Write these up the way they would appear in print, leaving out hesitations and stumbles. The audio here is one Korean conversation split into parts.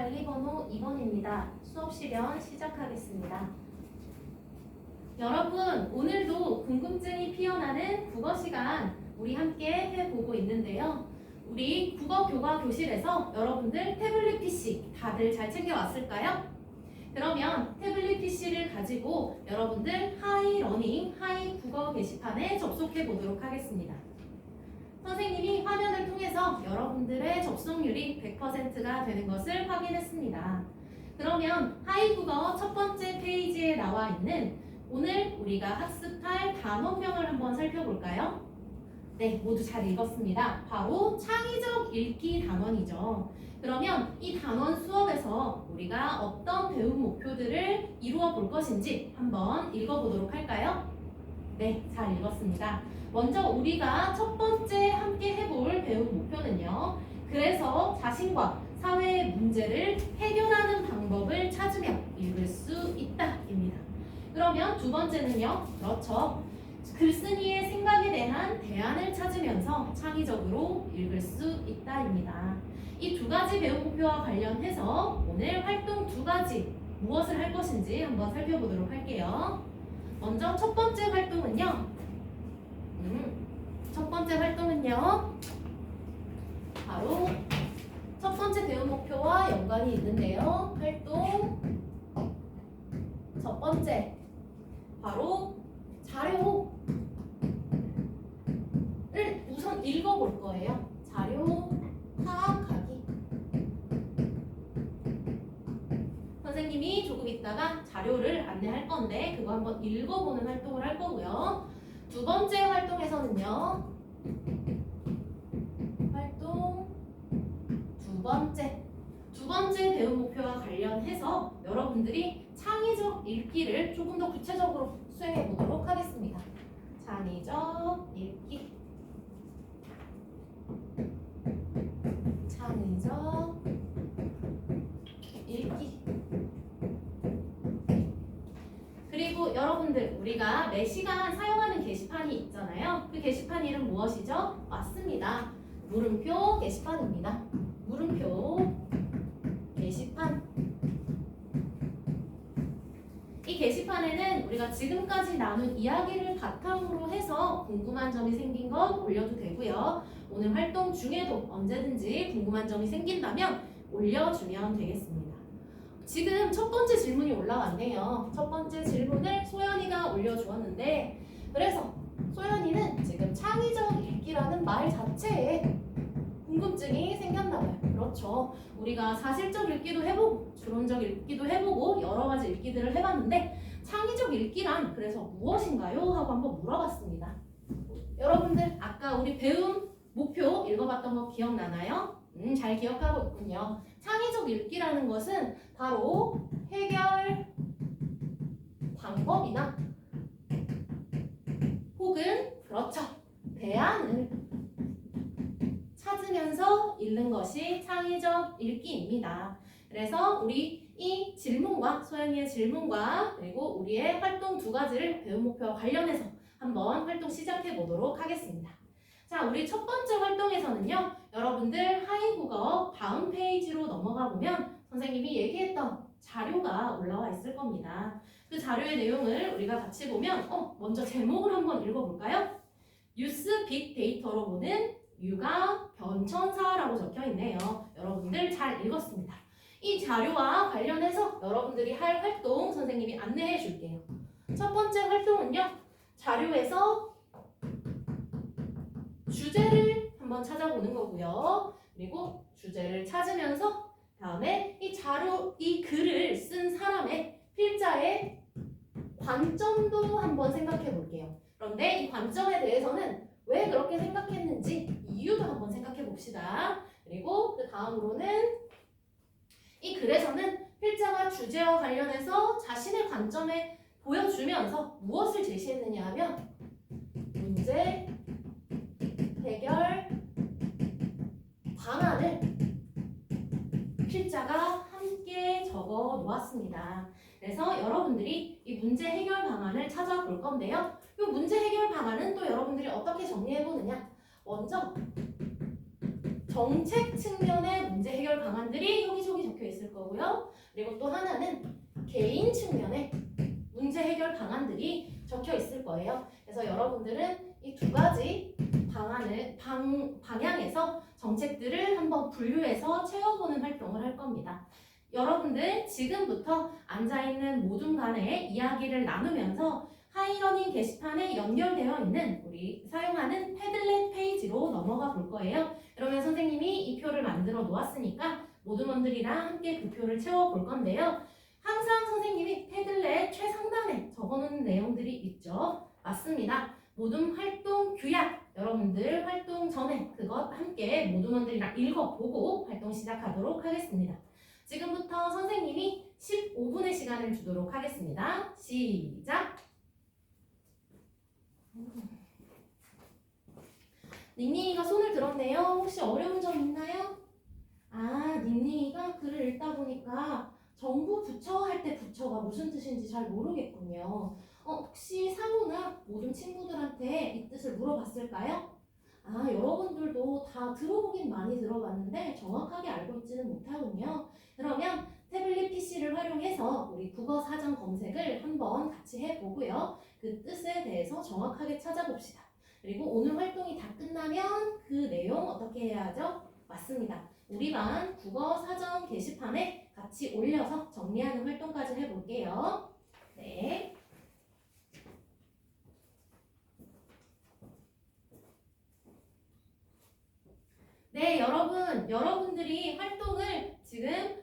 관리번호 2번입니다. 수업 시간 시작하겠습니다. 여러분, 오늘도 궁금증이 피어나는 국어 시간 우리 함께 해보고 있는데요. 우리 국어 교과 교실에서 여러분들 태블릿 PC 다들 잘 챙겨왔을까요? 그러면 태블릿 PC를 가지고 여러분들 하이러닝, 하이국어 게시판에 접속해 보도록 하겠습니다. 선생님이 화면을 통해서 여러분들의 접속률이 100%가 되는 것을 확인했습니다. 그러면 하이국어 첫 번째 페이지에 나와 있는 오늘 우리가 학습할 단어명을 한번 살펴볼까요? 네, 모두 잘 읽었습니다. 바로 창의적 읽기 단원이죠. 그러면 이 단원 수업에서 우리가 어떤 배움 목표들을 이루어 볼 것인지 한번 읽어보도록 할까요? 네, 잘 읽었습니다. 먼저 우리가 첫 번째 함께 해볼 배움 목표는요. 그래서 자신과 사회의 문제를 해결하는 방법을 찾으며 읽을 수 있다 입니다. 그러면 두 번째는요. 그렇죠. 글쓴이의 생각에 대한 대안을 찾으면서 창의적으로 읽을 수 있다입니다. 이 두 가지 배움 목표와 관련해서 오늘 활동 두 가지 무엇을 할 것인지 한번 살펴보도록 할게요. 먼저 첫 번째 활동은요. 바로 첫 번째 배움 목표와 연관이 있는데요. 활동 첫 번째 바로 자료를 우선 읽어볼 거예요. 자료 파악하기. 선생님이 조금 있다가 자료를 안내할 건데 그거 한번 읽어보는 활동을 할 거고요. 두 번째 활동에서는요. 활동 두 번째 배움 목표와 관련해서 여러분들이 창의적 읽기를 조금 더 구체적으로 수행해 보도록 하겠습니다. 창의적 읽기. 그리고 여러분들 우리가 매 시간 사용하는 게시판이 있잖아요. 그 게시판 이름 무엇이죠? 맞습니다. 물음표 게시판입니다. 물음표 게시판. 이 게시판에는 우리가 지금까지 나눈 이야기를 바탕으로 해서 궁금한 점이 생긴 건 올려도 되고요. 오늘 활동 중에도 언제든지 궁금한 점이 생긴다면 올려주면 되겠습니다. 지금 첫 번째 질문이 올라왔네요. 첫 번째 질문을 소연이가 올려주었는데 그래서 소연이는 지금 창의적 읽기라는 말 자체에 궁금증이 생겼나봐요. 그렇죠. 우리가 사실적 읽기도 해보고 주론적 읽기도 해보고 여러 가지 읽기들을 해봤는데 창의적 읽기란 그래서 무엇인가요? 하고 한번 물어봤습니다. 여러분들 아까 우리 배움 목표 읽어봤던 거 기억나나요? 잘 기억하고 있군요. 창의적 읽기라는 것은 바로 해결 방법이나 혹은 그렇죠. 대안을 찾으면서 읽는 것이 창의적 읽기입니다. 그래서 우리 이 질문과 소연이의 질문과 그리고 우리의 활동 두 가지를 배움 목표와 관련해서 한번 활동 시작해 보도록 하겠습니다. 자, 우리 첫 번째 활동에서는요. 여러분들 하이국어 다음 페이지로 넘어가 보면 선생님이 얘기했던 자료가 올라와 있을 겁니다. 그 자료의 내용을 우리가 같이 보면 먼저 제목을 한번 읽어볼까요? 뉴스 빅데이터로 보는 육아 변천사라고 적혀 있네요. 여러분들 잘 읽었습니다. 이 자료와 관련해서 여러분들이 할 활동 선생님이 안내해 줄게요. 첫 번째 활동은요. 자료에서 주제를 한번 찾아보는 거고요. 그리고 주제를 찾으면서 다음에 이 자료, 이 글을 쓴 사람의 필자의 관점도 한번 생각해 볼게요. 그런데 이 관점에 대해서는 왜 그렇게 생각했는지 이유도 한번 생각해 봅시다. 그리고 그 다음으로는 이 글에서는 필자가 주제와 관련해서 자신의 관점에 보여주면서 무엇을 제시했느냐 하면 문제 해결 방안을 필자가 함께 적어 놓았습니다. 그래서 여러분들이 이 문제 해결 방안을 찾아볼 건데요. 이 문제 해결 방안은 또 여러분들이 어떻게 정리해 보느냐? 먼저 정책 측면의 문제 해결 방안들이 여기저기 적혀 있을 거고요. 그리고 또 하나는 개인 측면의 문제 해결 방안들이 적혀 있을 거예요. 그래서 여러분들은 이 두 가지 방향에서 정책들을 한번 분류해서 채워보는 활동을 할 겁니다. 여러분들 지금부터 앉아있는 모든 간의 이야기를 나누면서 하이러닝 게시판에 연결되어 있는 우리 사용하는 패들렛 페이지로 넘어가 볼 거예요. 그러면 선생님이 이 표를 만들어 놓았으니까 모든 분들이랑 함께 그 표를 채워 볼 건데요. 항상 선생님이 패들렛 최상단에 적어놓은 내용들이 있죠. 맞습니다. 모든 활동 규약, 여러분들 활동 전에 그것 함께 모든 분들이랑 읽어보고 활동 시작하도록 하겠습니다. 지금부터 선생님이 15분의 시간을 주도록 하겠습니다. 시작! 닝닝이가 손을 들었네요. 혹시 어려운 점 있나요? 아, 닝닝이가 글을 읽다 보니까 정부 부처 할 때 부처가 무슨 뜻인지 잘 모르겠군요. 혹시 상우나 모든 친구들한테 이 뜻을 물어봤을까요? 아, 여러분들도 다 들어보긴 많이 들어봤는데 정확하게 알고 있지는 못하군요. 그러면 태블릿 PC를 활용해서 우리 국어 사전 검색을 한번 같이 해보고요. 그 뜻에 대해서 정확하게 찾아봅시다. 그리고 오늘 활동이 다 끝나면 그 내용 어떻게 해야 하죠? 맞습니다. 우리 반 국어 사전 게시판에 같이 올려서 정리하는 활동까지 해볼게요. 네. 네, 여러분들이 활동을 지금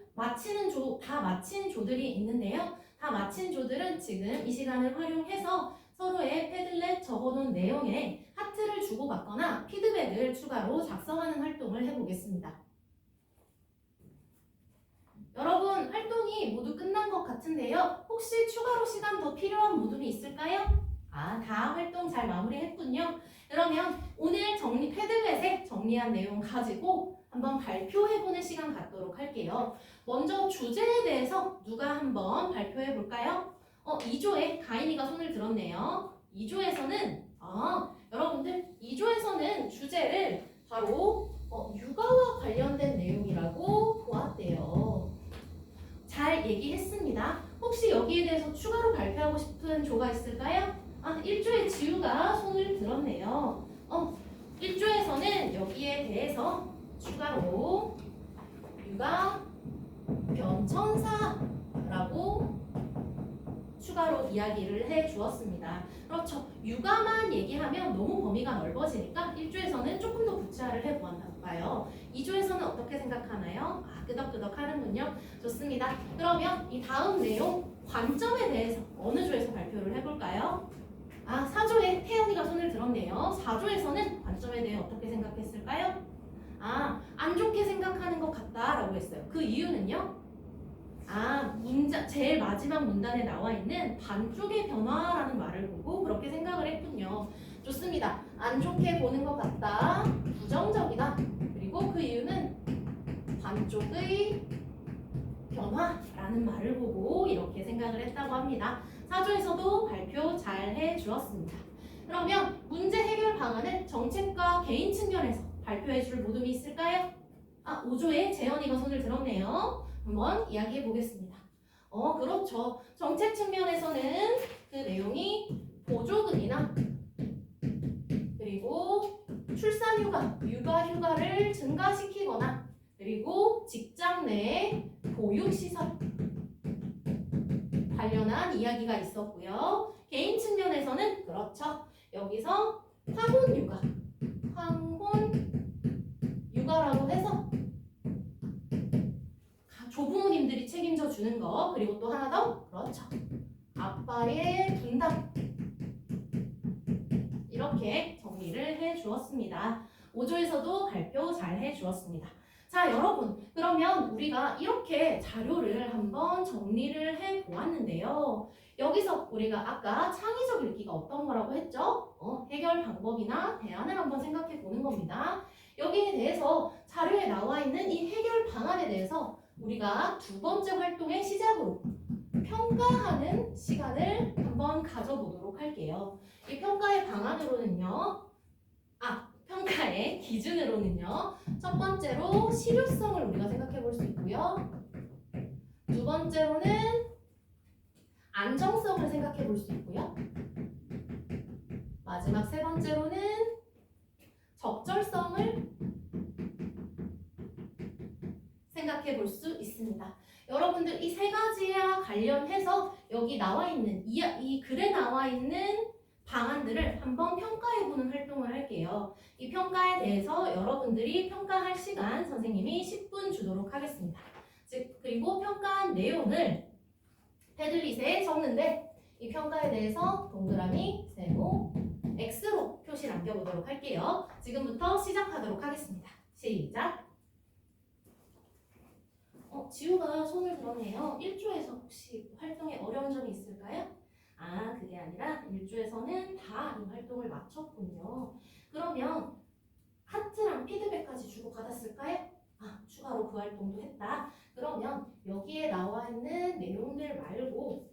다 마친 조들이 있는데요. 다 마친 조들은 지금 이 시간을 활용해서 서로의 패들렛 적어놓은 내용에 하트를 주고받거나 피드백을 추가로 작성하는 활동을 해보겠습니다. 여러분, 활동이 모두 끝난 것 같은데요. 혹시 추가로 시간 더 필요한 모둠이 있을까요? 아, 다 활동 잘 마무리했군요. 그러면 오늘 패들렛에 정리한 내용 가지고 한번 발표해보는 시간 갖도록 할게요. 먼저 주제에 대해서 누가 한번 발표해볼까요? 2조에 가인이가 손을 들었네요. 2조에서는 여러분들 2조에서는 주제를 바로 육아와 관련된 내용이라고 보았대요. 잘 얘기했습니다. 혹시 여기에 대해서 추가로 발표하고 싶은 조가 있을까요? 1조의 지우가 손을 들었네요. 1조에서는 여기에 대해서 추가로 육아 변천사라고 추가로 이야기를 해 주었습니다. 그렇죠. 육아만 얘기하면 너무 범위가 넓어지니까 1조에서는 조금 더 구체화를 해 보았나봐요. 2조에서는 어떻게 생각하나요? 끄덕끄덕 하는군요. 좋습니다. 그러면 이 다음 내용 관점에 대해서 어느 조에서 발표를 해볼까요? 4조에 태연이가 손을 들었네요. 4조에서는 관점에 대해 어떻게 생각했을까요? 안 좋게 생각하는 것 같다라고 했어요. 그 이유는요? 제일 마지막 문단에 나와 있는 반쪽의 변화라는 말을 보고 그렇게 생각을 했군요. 좋습니다. 안 좋게 보는 것 같다. 부정적이다. 그리고 그 이유는 반쪽의 변화라는 말을 보고 이렇게 생각을 했다고 합니다. 4조에서도 발표 잘 해주었습니다. 그러면 문제 해결 방안은 정책과 개인 측면에서 발표해 줄 모둠이 있을까요? 5조에 재현이가 손을 들었네요. 한번 이야기해 보겠습니다. 그렇죠. 정책 측면에서는 그 내용이 보조금이나 그리고 출산휴가, 육아휴가를 증가시키거나 그리고 직장 내 보육시설 관련한 이야기가 있었고요. 개인 측면에서는 그렇죠. 여기서 황혼육아라고 해서 조부모님들이 책임져 주는 거, 그리고 또 하나 더, 그렇죠. 아빠의 분담. 이렇게 정리를 해 주었습니다. 5조에서도 발표 잘 해 주었습니다. 자, 여러분, 그러면 우리가 이렇게 자료를 한번 정리를 해 보았는데요. 여기서 우리가 아까 창의적 읽기가 어떤 거라고 했죠? 해결 방법이나 대안을 한번 생각해 보는 겁니다. 여기에 대해서 자료에 나와 있는 이 해결 방안에 대해서 우리가 두 번째 활동의 시작으로 평가하는 시간을 한번 가져보도록 할게요. 이 평가의 방안으로는요. 평가의 기준으로는요. 첫 번째로 실효성을 우리가 생각해 볼 수 있고요. 두 번째로는 안정성을 생각해 볼 수 있고요. 마지막 세 번째로는 적절성을 생각해 볼 수 있습니다. 여러분들 이 세 가지와 관련해서 여기 나와 있는 이 글에 나와 있는 방안들을 한번 평가해보는 활동을 할게요. 이 평가에 대해서 여러분들이 평가할 시간 선생님이 10분 주도록 하겠습니다. 그리고 평가한 내용을 패들릿에 적는데 이 평가에 대해서 동그라미, 세모, X로 표시 남겨보도록 할게요. 지금부터 시작하도록 하겠습니다. 시작! 지우가 손을 들었네요. 1조에서 혹시 활동에 어려운 점이 있을까요? 아, 그게 아니라 1조에서는 다 이 활동을 마쳤군요. 그러면 하트랑 피드백까지 주고받았을까요? 아, 추가로 그 활동도 했다. 그러면 여기에 나와 있는 내용들 말고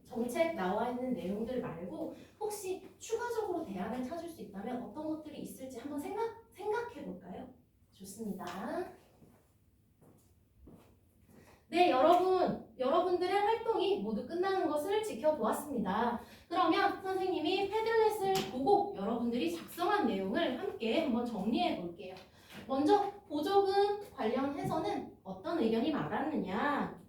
정책 나와 있는 내용들 말고 혹시 추가적으로 대안을 찾을 수 있다면 어떤 것들이 있을지 한번 생각해 볼까요? 좋습니다. 네, 여러분들의 활동이 모두 끝나는 것을 지켜보았습니다. 그러면 선생님이 패들렛을 보고 여러분들이 작성한 내용을 함께 한번 정리해 볼게요. 먼저 보조금 관련해서는 어떤 의견이 많았느냐?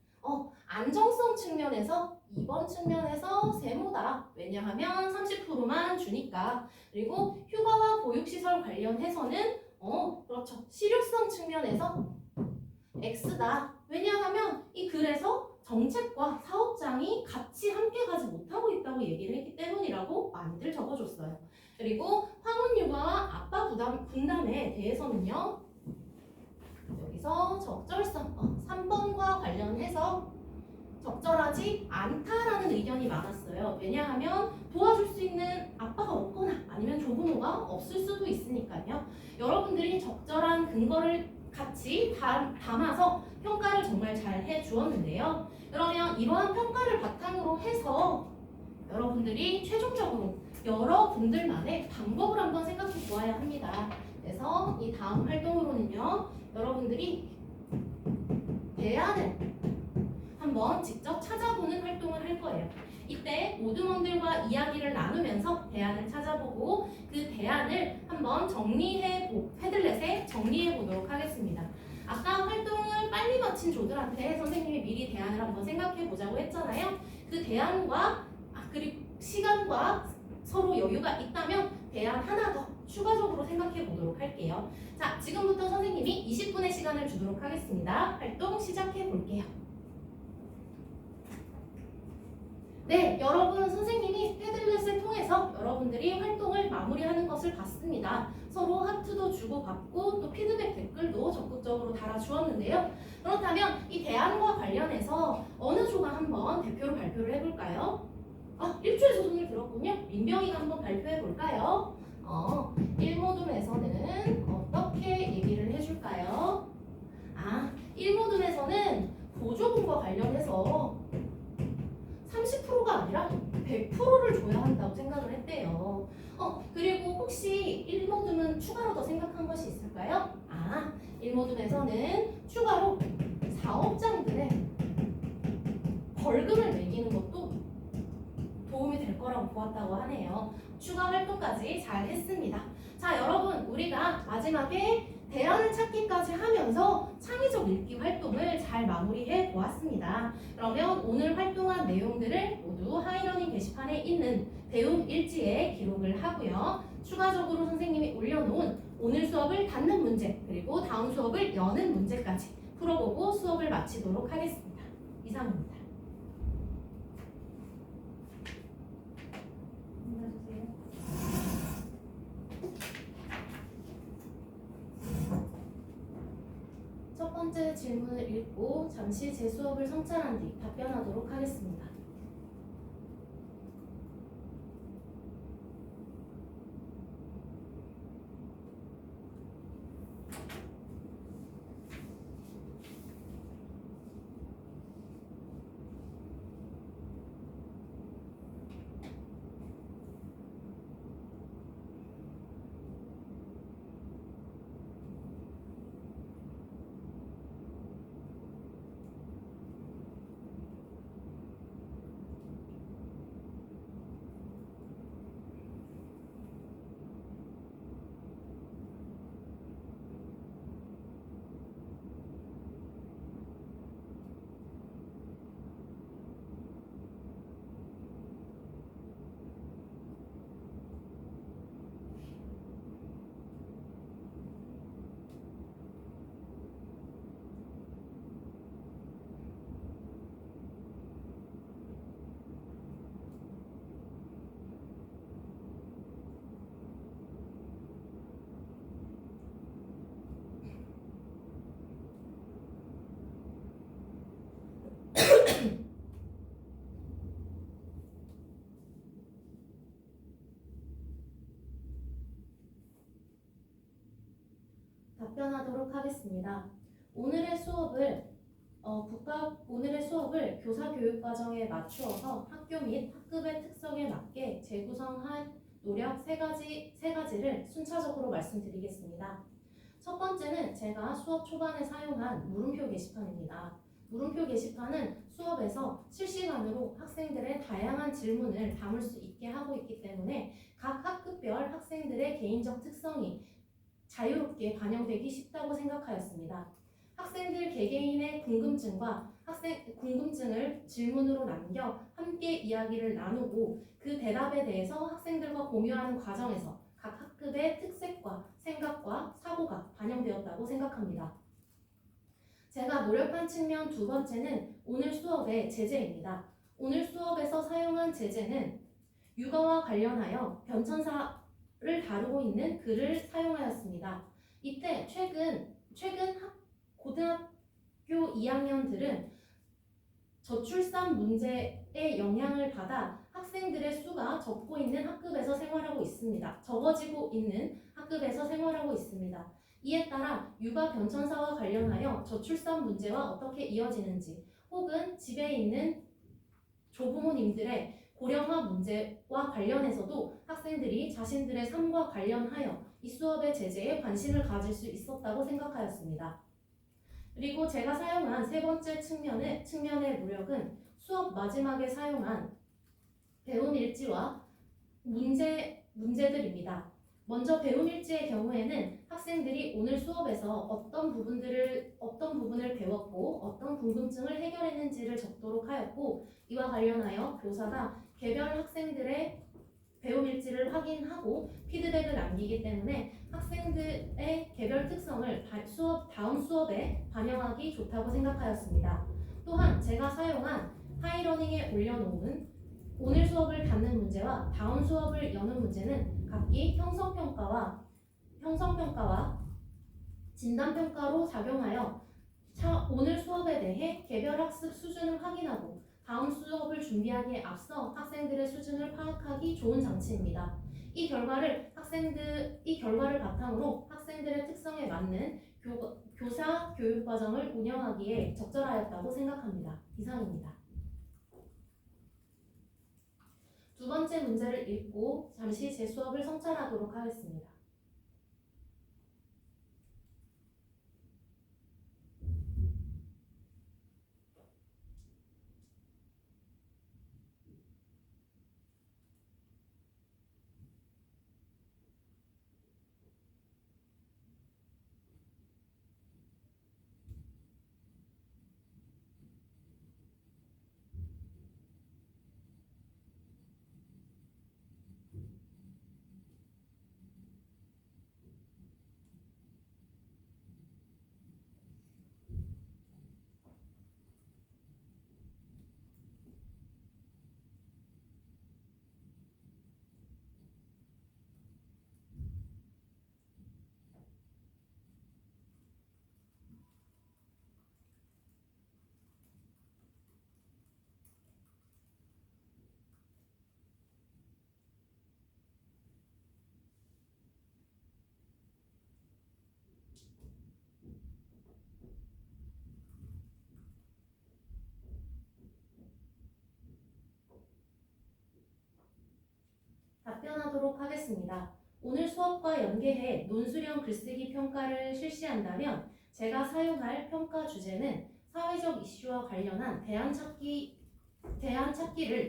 안정성 측면에서 2번 측면에서 세모다. 왜냐하면 30%만 주니까. 그리고 휴가와 보육시설 관련해서는 그렇죠. 실효성 측면에서 X다. 왜냐하면 이 글에서 정책과 사업장이 같이 함께 가지 못하고 있다고 얘기를 했기 때문이라고 많이들 적어줬어요. 그리고 황혼육아와 아빠 분담에 대해서는요. 여기서 적절성 3번과 관련해서 적절하지 않다라는 의견이 많았어요. 왜냐하면 도와줄 수 있는 아빠가 없거나 아니면 조부모가 없을 수도 있으니까요. 여러분들이 적절한 근거를 같이 담아서 평가를 정말 잘 해주었는데요. 그러면 이러한 평가를 바탕으로 해서 여러분들이 최종적으로 여러분들만의 방법을 한번 생각해 보아야 합니다. 그래서 이 다음 활동으로는요. 여러분들이 대안을 한번 직접 찾아보는 활동을 할 거예요. 이때 모두먼들과 이야기를 나누면서 대안을 찾아보고 그 대안을 한번 패들렛에 정리해 보도록 하겠습니다. 아까 활동을 빨리 마친 조들한테 선생님이 미리 대안을 한번 생각해 보자고 했잖아요. 그 대안과 그리고 시간과 서로 여유가 있다면 대안 하나 더 추가적으로 생각해 보도록 할게요. 자, 지금부터 선생님이 20분의 시간을 주도록 하겠습니다. 활동 시작해 볼게요. 네, 여러분 선생님이 패들렛을 통해서 여러분들이 활동을 마무리하는 것을 봤습니다. 서로 하트도 주고받고 또 피드백 댓글도 적극적으로 달아주었는데요. 그렇다면 이 대안과 관련해서 어느 조가 한번 대표로 발표를 해볼까요? 1조에서 손을 들었군요. 민병이가 한번 발표해볼까요? 1모둠에서는 어떻게 얘기를 해줄까요? 1모둠에서는 보조금과 관련해서 30%가 아니라 100%를 줘야 한다고 생각을 했대요. 그리고 혹시 1모둠은 추가로 더 생각한 것이 있을까요? 1모둠에서는 추가로 사업장들의 벌금을 매기는 것도 도움이 될 거라고 보았다고 하네요. 추가 활동까지 잘 했습니다. 자, 여러분, 우리가 마지막에 대안을 찾기까지 하면서 창의적 읽기 활동을 잘 마무리해 보았습니다. 그러면 오늘 활동한 내용들을 모두 하이러닝 게시판에 있는 배움 일지에 기록을 하고요. 추가적으로 선생님이 올려놓은 오늘 수업을 닫는 문제 그리고 다음 수업을 여는 문제까지 풀어보고 수업을 마치도록 하겠습니다. 이상입니다. 첫 번째 질문을 읽고 잠시 제 수업을 성찰한 뒤 답변하도록 하겠습니다. 답변하도록 하겠습니다. 오늘의 수업을 교사 교육 과정에 맞추어서 학교 및 학급의 특성에 맞게 재구성한 노력 세 가지를 순차적으로 말씀드리겠습니다. 첫 번째는 제가 수업 초반에 사용한 물음표 게시판입니다. 물음표 게시판은 수업에서 실시간으로 학생들의 다양한 질문을 담을 수 있게 하고 있기 때문에 각 학급별 학생들의 개인적 특성이 자유롭게 반영되기 쉽다고 생각하였습니다. 학생들 개개인의 궁금증을 질문으로 남겨 함께 이야기를 나누고 그 대답에 대해서 학생들과 공유하는 과정에서 각 학급의 특색과 생각과 사고가 반영되었다고 생각합니다. 제가 노력한 측면 두 번째는 오늘 수업의 제재입니다. 오늘 수업에서 사용한 제재는 육아와 관련하여 변천사를 다루고 있는 글을 사용하였습니다. 이때 최근 고등학교 2학년들은 저출산 문제의 영향을 받아 학생들의 수가 적어지고 있는 학급에서 생활하고 있습니다. 이에 따라 육아 변천사와 관련하여 저출산 문제와 어떻게 이어지는지 혹은 집에 있는 조부모님들의 고령화 문제와 관련해서도 학생들이 자신들의 삶과 관련하여 이 수업의 제재에 관심을 가질 수 있었다고 생각하였습니다. 그리고 제가 사용한 세 번째 측면의 노력은 수업 마지막에 사용한 배움 일지와 문제들입니다. 먼저 배움 일지의 경우에는 학생들이 오늘 수업에서 어떤 부분을 배웠고 어떤 궁금증을 해결했는지를 적도록 하였고, 이와 관련하여 교사가 개별 학생들의 배움 일지를 확인하고 피드백을 남기기 때문에 학생들의 개별 특성을 다음 수업에 반영하기 좋다고 생각하였습니다. 또한 제가 사용한 하이러닝에 올려놓은 오늘 수업을 받는 문제와 다음 수업을 여는 문제는 각기 형성평가와 진단평가로 작용하여 오늘 수업에 대해 개별 학습 수준을 확인하고 다음 수업을 준비하기에 앞서 학생들의 수준을 파악하기 좋은 장치입니다. 이 결과를 바탕으로 학생들의 특성에 맞는 교사 교육 과정을 운영하기에 적절하였다고 생각합니다. 이상입니다. 두 번째 문제를 읽고 잠시 제 수업을 성찰하도록 하겠습니다. 답변하도록 하겠습니다. 오늘 수업과 연계해 논술형 글쓰기 평가를 실시한다면 제가 사용할 평가 주제는 사회적 이슈와 관련한 대안 찾기를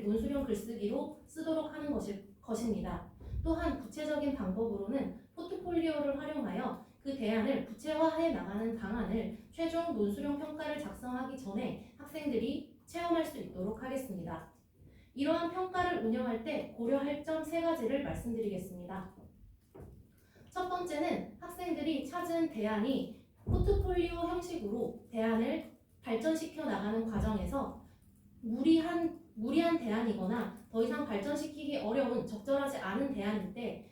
논술형 글쓰기로 쓰도록 하는 것입니다. 또한 구체적인 방법으로는 포트폴리오를 활용하여 그 대안을 구체화해 나가는 방안을 최종 논술형 평가를 작성하기 전에 학생들이 체험할 수 있도록 하겠습니다. 이러한 평가를 운영할 때 고려할 점 세 가지를 말씀드리겠습니다. 첫 번째는 학생들이 찾은 대안이 포트폴리오 형식으로 대안을 발전시켜 나가는 과정에서 무리한 대안이거나 더 이상 발전시키기 어려운 적절하지 않은 대안일 때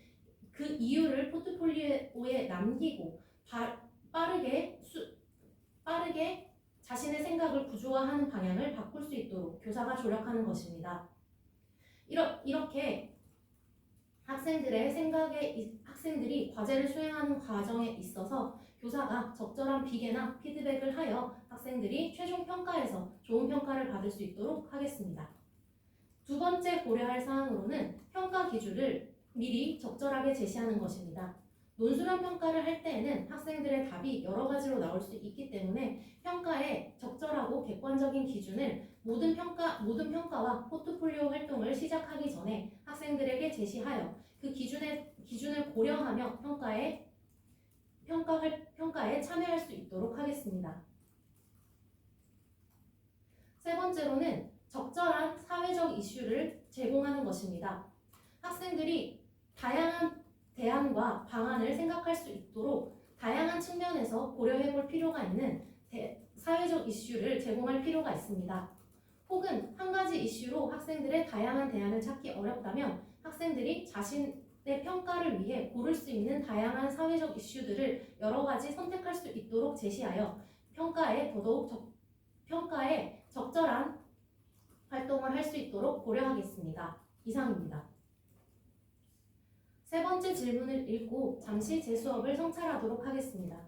그 이유를 포트폴리오에 남기고 빠르게 자신의 생각을 구조화하는 방향을 바꿀 수 있도록 교사가 조력하는 것입니다. 이렇게 학생들이 과제를 수행하는 과정에 있어서 교사가 적절한 비계나 피드백을 하여 학생들이 최종 평가에서 좋은 평가를 받을 수 있도록 하겠습니다. 두 번째 고려할 사항으로는 평가 기준을 미리 적절하게 제시하는 것입니다. 논술형 평가를 할 때에는 학생들의 답이 여러 가지로 나올 수 있기 때문에 평가에 적절하고 객관적인 기준을 모든 평가와 포트폴리오 활동을 시작하기 전에 학생들에게 제시하여 그 기준을 고려하며 평가에 참여할 수 있도록 하겠습니다. 세 번째로는 적절한 사회적 이슈를 제공하는 것입니다. 학생들이 다양한 대안과 방안을 생각할 수 있도록 다양한 측면에서 고려해 볼 필요가 있는 사회적 이슈를 제공할 필요가 있습니다. 혹은 한 가지 이슈로 학생들의 다양한 대안을 찾기 어렵다면 학생들이 자신의 평가를 위해 고를 수 있는 다양한 사회적 이슈들을 여러 가지 선택할 수 있도록 제시하여 평가에 적절한 활동을 할 수 있도록 고려하겠습니다. 이상입니다. 세 번째 질문을 읽고 잠시 제 수업을 성찰하도록 하겠습니다.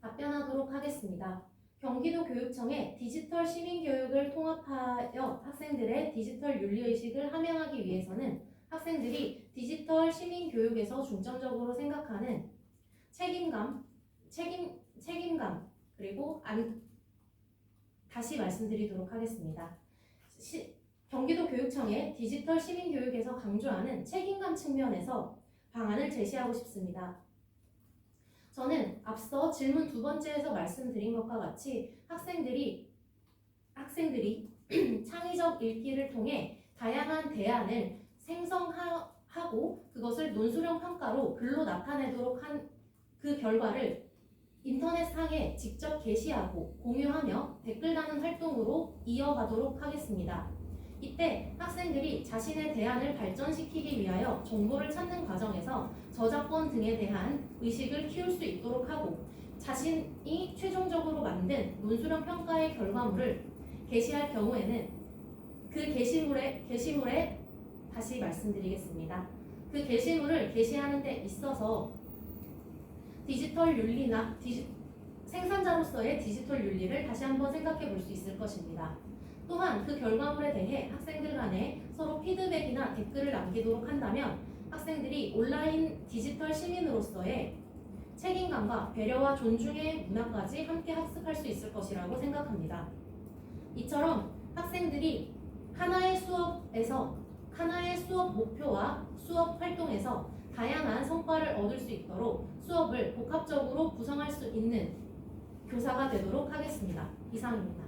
답변하도록 하겠습니다. 경기도 교육청의 디지털 시민교육을 통합하여 학생들의 디지털 윤리의식을 함양하기 위해서는 학생들이 디지털 시민교육에서 중점적으로 생각하는 책임감, 그리고 다시 말씀드리도록 하겠습니다. 경기도 교육청의 디지털 시민교육에서 강조하는 책임감 측면에서 방안을 제시하고 싶습니다. 저는 앞서 질문 두 번째에서 말씀드린 것과 같이 학생들이 창의적 읽기를 통해 다양한 대안을 생성하고 그것을 논술형 평가로 글로 나타내도록 한 그 결과를 인터넷상에 직접 게시하고 공유하며 댓글 다는 활동으로 이어가도록 하겠습니다. 이때 학생들이 자신의 대안을 발전시키기 위하여 정보를 찾는 과정에서 저작권 등에 대한 의식을 키울 수 있도록 하고 자신이 최종적으로 만든 논술형 평가의 결과물을 게시할 경우에는 그 게시물에 다시 말씀드리겠습니다. 그 게시물을 게시하는 데 있어서 디지털 윤리나 생산자로서의 디지털 윤리를 다시 한번 생각해 볼 수 있을 것입니다. 또한 그 결과물에 대해 학생들 간에 서로 피드백이나 댓글을 남기도록 한다면 학생들이 온라인 디지털 시민으로서의 책임감과 배려와 존중의 문화까지 함께 학습할 수 있을 것이라고 생각합니다. 이처럼 학생들이 하나의 수업 목표와 수업 활동에서 다양한 성과를 얻을 수 있도록 수업을 복합적으로 구성할 수 있는 교사가 되도록 하겠습니다. 이상입니다.